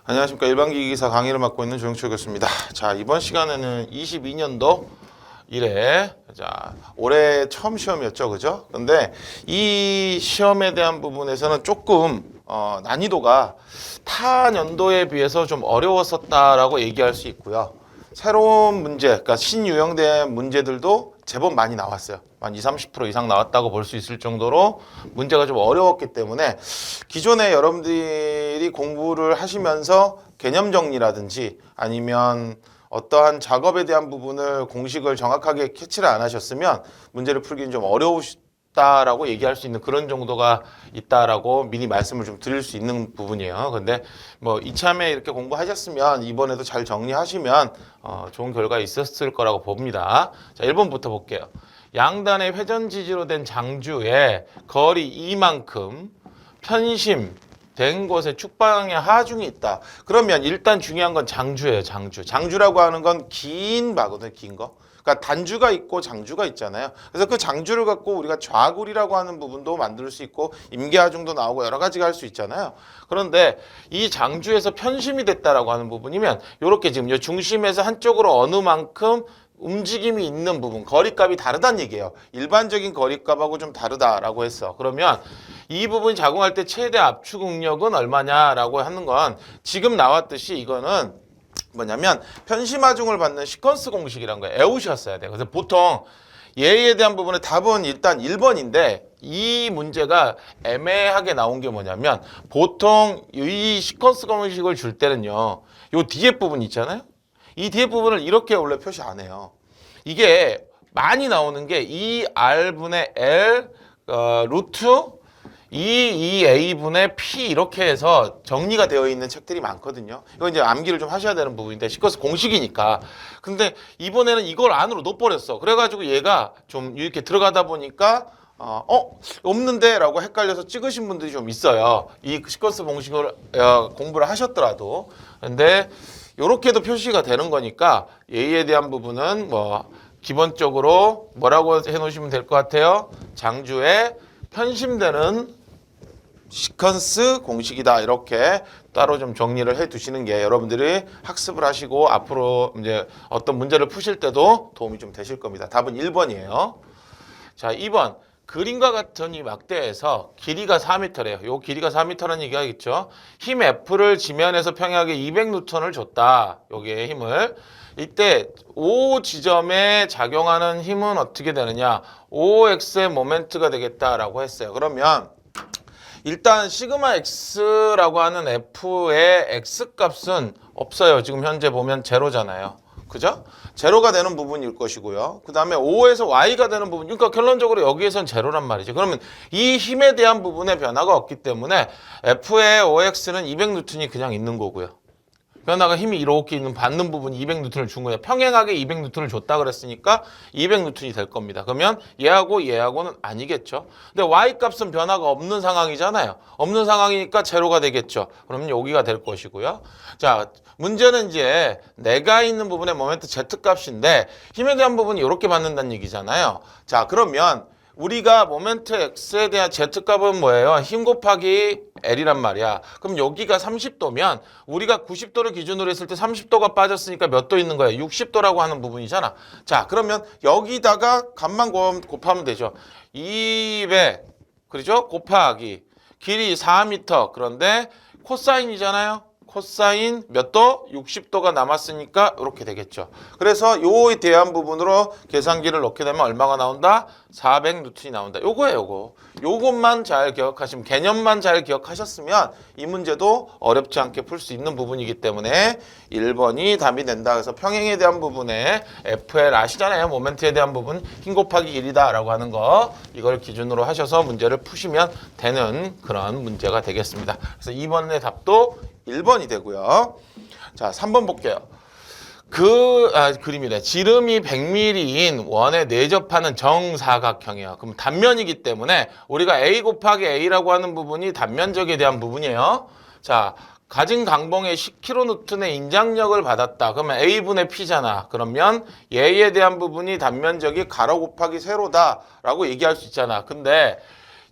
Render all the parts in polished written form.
안녕하십니까. 일반기기사 강의를 맡고 있는 조영철 교수입니다. 자, 이번 시간에는 22년도 이래, 자, 올해 처음 시험이었죠, 그죠? 근데 이 시험에 대한 부분에서는 조금 난이도가 타 년도에 비해서 좀 어려웠었다라고 얘기할 수 있고요. 새로운 문제, 그러니까 신유형된 문제들도 제법 많이 나왔어요. 한 20, 30% 이상 나왔다고 볼 수 있을 정도로 문제가 좀 어려웠기 때문에 기존에 여러분들이 공부를 하시면서 개념 정리라든지 아니면 어떠한 작업에 대한 부분을 공식을 정확하게 캐치를 안 하셨으면 문제를 풀기는 좀 어려우시다라고 얘기할 수 있는 그런 정도가 있다라고 미리 말씀을 좀 드릴 수 있는 부분이에요. 근데 뭐 이참에 이렇게 공부하셨으면 이번에도 잘 정리하시면 좋은 결과 있었을 거라고 봅니다. 자, 1번부터 볼게요. 양단의 회전 지지로 된 장주에 거리 이만큼 편심된 곳에 축방향의 하중이 있다. 그러면 일단 중요한 건 장주예요. 장주. 장주라고 하는 건 긴 바거든요. 긴 거. 그러니까 단주가 있고 장주가 있잖아요. 그래서 그 장주를 갖고 우리가 좌굴이라고 하는 부분도 만들 수 있고 임계하중도 나오고 여러 가지가 할 수 있잖아요. 그런데 이 장주에서 편심이 됐다라고 하는 부분이면 이렇게 지금 이 중심에서 한쪽으로 어느 만큼 움직임이 있는 부분, 거리값이 다르다는 얘기예요. 일반적인 거리값하고 좀 다르다라고 했어. 그러면 이 부분 작용할 때 최대 압축 응력은 얼마냐라고 하는 건 지금 나왔듯이 이거는 뭐냐면 편심하중을 받는 시퀀스 공식이란 거예요. 외우셨어야 돼요. 그래서 보통 얘에 대한 부분의 답은 일단 1번인데 이 문제가 애매하게 나온 게 뭐냐면 보통 이 시퀀스 공식을 줄 때는요. 요 뒤에 부분 있잖아요. 이 뒤에 부분을 이렇게 원래 표시 안 해요. 이게 많이 나오는 게 2R분의 L 루트 2A분의 P 이렇게 해서 정리가 되어 있는 책들이 많거든요. 이거 이제 암기를 좀 하셔야 되는 부분인데 시커스 공식이니까. 근데 이번에는 이걸 안으로 넣어버렸어. 그래가지고 얘가 좀 이렇게 들어가다 보니까 없는데? 라고 헷갈려서 찍으신 분들이 좀 있어요. 이 시커스 공식을 공부를 하셨더라도. 근데 요렇게도 표시가 되는 거니까 A에 대한 부분은 뭐 기본적으로 뭐라고 해놓으시면 될 것 같아요. 장주에 편심되는 시퀀스 공식이다. 이렇게 따로 좀 정리를 해 두시는 게 여러분들이 학습을 하시고 앞으로 이제 어떤 문제를 푸실 때도 도움이 좀 되실 겁니다. 답은 1번이에요. 자, 2번. 그림과 같은 이 막대에서 길이가 4m래요. 요 길이가 4m라는 얘기하겠죠. 힘 F를 지면에서 평행하게 200N을 줬다. 여기에 힘을. 이때 O 지점에 작용하는 힘은 어떻게 되느냐. OX의 모멘트가 되겠다라고 했어요. 그러면 일단 시그마 X라고 하는 F의 X값은 없어요. 지금 현재 보면 제로잖아요. 그죠? 제로가 되는 부분일 것이고요. 그 다음에 O에서 Y가 되는 부분, 그러니까 결론적으로 여기에선 제로란 말이죠. 그러면 이 힘에 대한 부분에 변화가 없기 때문에 F의 OX는 200N이 그냥 있는 거고요. 변화가 힘이 이렇게 있는 받는 부분이 200N을 준 거예요. 평행하게 200N을 줬다 그랬으니까 200N이 될 겁니다. 그러면 얘하고 얘하고는 아니겠죠. 근데 Y 값은 변화가 없는 상황이잖아요. 없는 상황이니까 제로가 되겠죠. 그러면 여기가 될 것이고요. 자, 문제는 이제 내가 있는 부분의 모멘트 Z 값인데 힘에 대한 부분이 이렇게 받는다는 얘기잖아요. 자, 그러면 우리가 모멘트 X에 대한 Z값은 뭐예요? 힘 곱하기 L이란 말이야. 그럼 여기가 30도면 우리가 90도를 기준으로 했을 때 30도가 빠졌으니까 몇 도 있는 거예요? 60도라고 하는 부분이잖아. 자, 그러면 여기다가 값만 곱하면 되죠. 200, 그렇죠? 곱하기 길이 4m. 그런데 코사인이잖아요. 코사인 몇 도? 60도가 남았으니까 이렇게 되겠죠. 그래서 요에 대한 부분으로 계산기를 넣게 되면 얼마가 나온다? 400N이 나온다. 요거예요, 요거. 요것만 잘 기억하시면, 개념만 잘 기억하셨으면 이 문제도 어렵지 않게 풀 수 있는 부분이기 때문에 1번이 답이 된다. 그래서 평행에 대한 부분에 FL 아시잖아요. 모멘트에 대한 부분 힘 곱하기 1이다 라고 하는 거, 이걸 기준으로 하셔서 문제를 푸시면 되는 그런 문제가 되겠습니다. 그래서 2번의 답도 1번이 되고요. 자, 3번 볼게요. 그림이래. 지름이 100mm인 원에 내접하는 정사각형이에요. 그럼 단면이기 때문에 우리가 A 곱하기 A라고 하는 부분이 단면적에 대한 부분이에요. 자, 가진 강봉에 10kN의 인장력을 받았다. 그러면 A분의 P잖아. 그러면 얘에 대한 부분이 단면적이 가로 곱하기 세로다 라고 얘기할 수 있잖아. 근데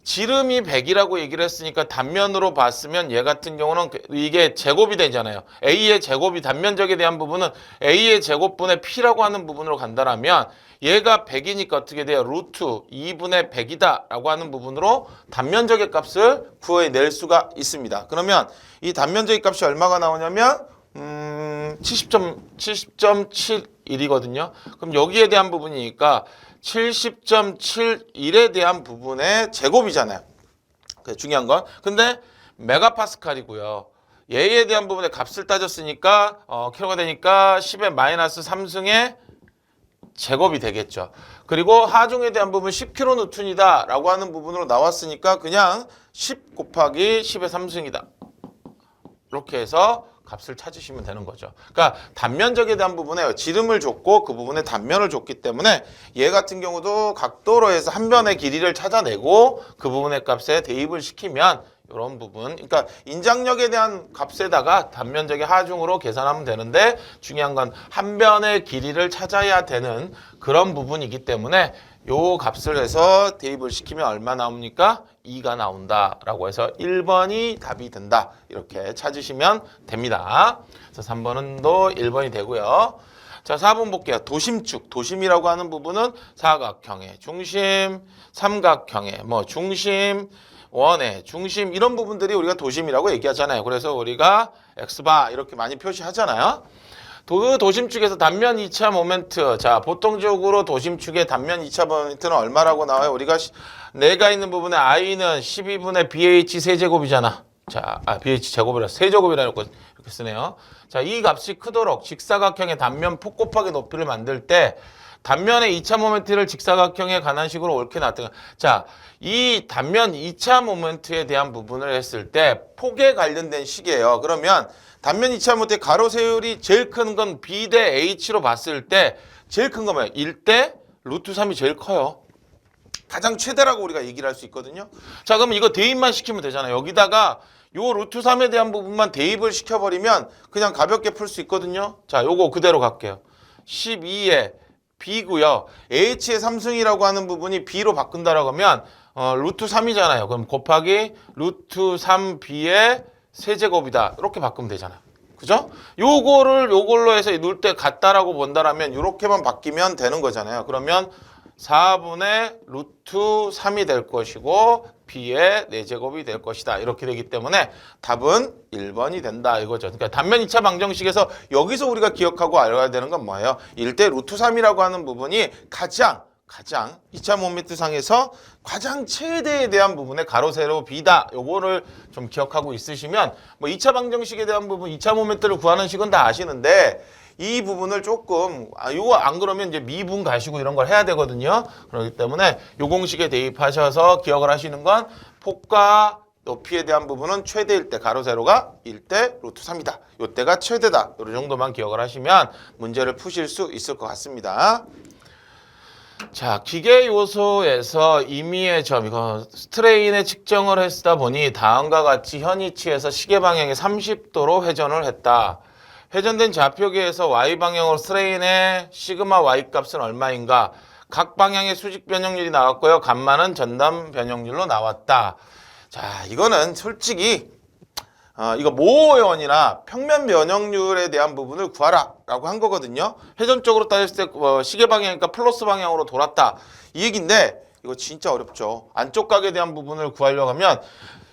지름이 100이라고 얘기를 했으니까 단면으로 봤으면 얘 같은 경우는 이게 제곱이 되잖아요. A의 제곱이 단면적에 대한 부분은 A의 제곱분의 P라고 하는 부분으로 간다라면 얘가 100이니까 어떻게 돼요? 루트 2분의 100이다 라고 하는 부분으로 단면적의 값을 구해낼 수가 있습니다. 그러면 이 단면적의 값이 얼마가 나오냐면 70.71이거든요. 그럼 여기에 대한 부분이니까 70.71에 대한 부분의 제곱이잖아요. 그게 중요한 건. 근데 메가파스칼이고요. 얘에 대한 부분의 값을 따졌으니까 킬로가 되니까 10의 마이너스 3승의 제곱이 되겠죠. 그리고 하중에 대한 부분 10kN 라고 하는 부분으로 나왔으니까 그냥 10 곱하기 10의 3승이다. 이렇게 해서 값을 찾으시면 되는 거죠. 그러니까 단면적에 대한 부분에 지름을 줬고 그 부분에 단면을 줬기 때문에 얘 같은 경우도 각도로 해서 한 변의 길이를 찾아내고 그 부분의 값에 대입을 시키면 이런 부분, 그러니까 인장력에 대한 값에다가 단면적의 하중으로 계산하면 되는데 중요한 건 한 변의 길이를 찾아야 되는 그런 부분이기 때문에 요 값을 해서 대입을 시키면 얼마 나옵니까? 2가 나온다라고 해서 1번이 답이 된다. 이렇게 찾으시면 됩니다. 그래서 3번은 또 1번이 되고요. 자, 4번 볼게요. 도심축. 도심이라고 하는 부분은 사각형의 중심, 삼각형의 중심, 원의 중심 이런 부분들이 우리가 도심이라고 얘기하잖아요. 그래서 우리가 X바 이렇게 많이 표시하잖아요. 도심축에서 단면 2차 모멘트. 자, 보통적으로 도심축의 단면 2차 모멘트는 얼마라고 나와요? 우리가 내가 있는 부분에 I는 12분의 BH 세제곱이잖아. 자, BH 제곱이라 세제곱이라 이렇게 쓰네요. 자, 이 값이 크도록 직사각형의 단면 폭 곱하기 높이를 만들 때 단면의 2차 모멘트를 직사각형에 관한 식으로 옳게 나타내. 자, 이 단면 2차 모멘트에 대한 부분을 했을 때 폭에 관련된 식이에요. 그러면 단면 2차 모멘트의 가로 세율이 제일 큰 건 B 대 H로 봤을 때 제일 큰 거 뭐예요? 1대 루트 3이 제일 커요. 가장 최대라고 우리가 얘기를 할 수 있거든요. 자, 그러면 이거 대입만 시키면 되잖아요. 여기다가 요 루트 3에 대한 부분만 대입을 시켜버리면 그냥 가볍게 풀 수 있거든요. 자, 요거 그대로 갈게요. 12에 B고요. H의 3승이라고 하는 부분이 B로 바꾼다라고 하면 루트 3이잖아요. 그럼 곱하기 루트 3B의 세제곱이다. 이렇게 바꾸면 되잖아요. 그죠? 요걸로 해서 놓을 때 같다라고 본다라면 이렇게만 바뀌면 되는 거잖아요. 그러면 4분의 루트 3이 될 것이고 B의 4제곱이 될 것이다. 이렇게 되기 때문에 답은 1번이 된다 이거죠. 그러니까 단면 2차 방정식에서 여기서 우리가 기억하고 알아야 되는 건 뭐예요? 1대 루트 3이라고 하는 부분이 가장 2차 모멘트 상에서 가장 최대에 대한 부분의 가로 세로 B다. 요거를 좀 기억하고 있으시면 2차 방정식에 대한 부분 2차 모멘트를 구하는 식은 다 아시는데 이 부분을 조금 이거 안 그러면 이제 미분 가시고 이런 걸 해야 되거든요. 그렇기 때문에 요 공식에 대입하셔서 기억을 하시는 건 폭과 높이에 대한 부분은 최대일 때 가로 세로가 1대 루트 3이다. 요때가 최대다. 요 정도만 기억을 하시면 문제를 푸실 수 있을 것 같습니다. 자, 기계 요소에서 임의의 점, 이거 스트레인의 측정을 했다 보니 다음과 같이 현 위치에서 시계 방향이 30도로 회전을 했다. 회전된 좌표계에서 Y 방향으로 스트레인의 시그마 Y 값은 얼마인가? 각 방향의 수직 변형률이 나왔고요. 감마는 전담 변형률로 나왔다. 자, 이거는 솔직히 이거 모호연이나 평면 변형률에 대한 부분을 구하라 라고 한 거거든요. 회전적으로 따졌을 때 시계 방향이니까 플러스 방향으로 돌았다. 이 얘기인데 이거 진짜 어렵죠. 안쪽 각에 대한 부분을 구하려고 하면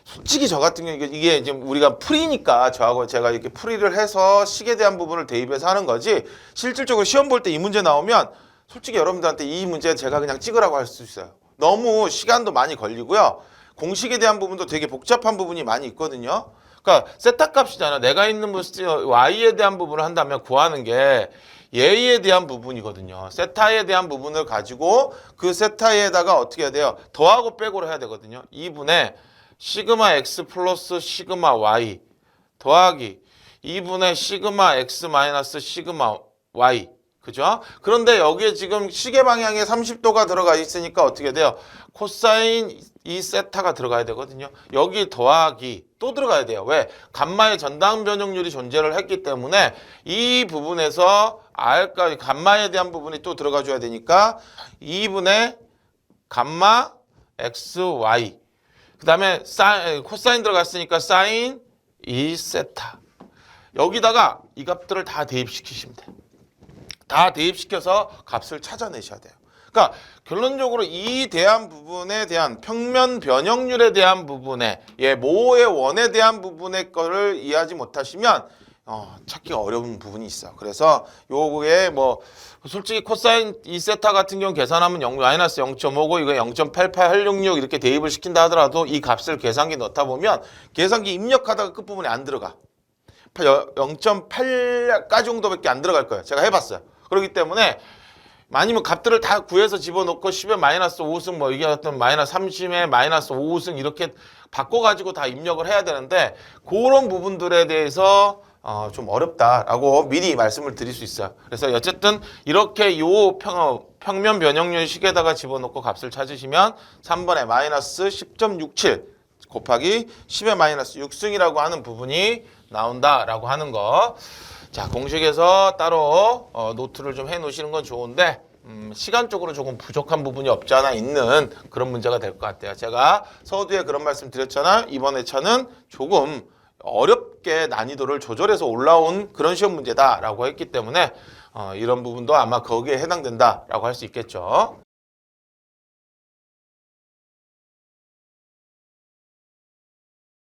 솔직히 저 같은 경우 이게 지금 우리가 풀이니까 저하고 제가 이렇게 풀이를 해서 식에 대한 부분을 대입해서 하는 거지 실질적으로 시험 볼 때 이 문제 나오면 솔직히 여러분들한테 이 문제 제가 그냥 찍으라고 할 수 있어요. 너무 시간도 많이 걸리고요. 공식에 대한 부분도 되게 복잡한 부분이 많이 있거든요. 그러니까 세타 값이잖아. 내가 있는 Y에 대한 부분을 한다면 구하는 게 얘에 대한 부분이거든요. 세타에 대한 부분을 가지고 그 세타에다가 어떻게 해야 돼요? 더하고 빼고를 해야 되거든요. 2분의 시그마 X 플러스 시그마 Y 더하기 2분의 시그마 X 마이너스 시그마 Y. 그죠? 그런데 여기에 지금 시계 방향에 30도가 들어가 있으니까 어떻게 돼요? 코사인 이 세타가 들어가야 되거든요. 여기 더하기 또 들어가야 돼요. 왜? 감마의 전담 변형률이 존재를 했기 때문에 이 부분에서 R까지 감마에 대한 부분이 또 들어가 줘야 되니까 2분의 감마 XY 그 다음에 코사인 들어갔으니까 사인 2세타. 여기다가 이 값들을 다 대입시키시면 돼요. 다 대입시켜서 값을 찾아내셔야 돼요. 그러니까 결론적으로 이 대한 부분에 대한 평면 변형률에 대한 부분에 모의 원에 대한 부분의 거를 이해하지 못하시면 찾기가 어려운 부분이 있어. 그래서 요거에 뭐 솔직히 코사인 2세타 같은 경우 계산하면 마이너스 0.5고 이거 0.88866 이렇게 대입을 시킨다 하더라도 이 값을 계산기 넣다 보면 계산기 입력하다가 끝부분에 안 들어가. 0.8까지 정도밖에 안 들어갈 거예요. 제가 해봤어요. 그렇기 때문에 아니면 값들을 다 구해서 집어넣고 10에 마이너스 5승 뭐 이게 어떤 마이너스 30에 마이너스 5승 이렇게 바꿔가지고 다 입력을 해야 되는데 그런 부분들에 대해서 좀 어렵다라고 미리 말씀을 드릴 수 있어요. 그래서 어쨌든 이렇게 요 평면 변형률 식에다가 집어넣고 값을 찾으시면 3번에 마이너스 10.67 곱하기 10의 마이너스 6승이라고 하는 부분이 나온다라고 하는 거. 자, 공식에서 따로 노트를 좀 해놓으시는 건 좋은데 시간적으로 조금 부족한 부분이 없지 않아 있는 그런 문제가 될 것 같아요. 제가 서두에 그런 말씀 드렸잖아요. 이번 회차는 조금 어렵게 난이도를 조절해서 올라온 그런 시험 문제다라고 했기 때문에 이런 부분도 아마 거기에 해당된다라고 할 수 있겠죠.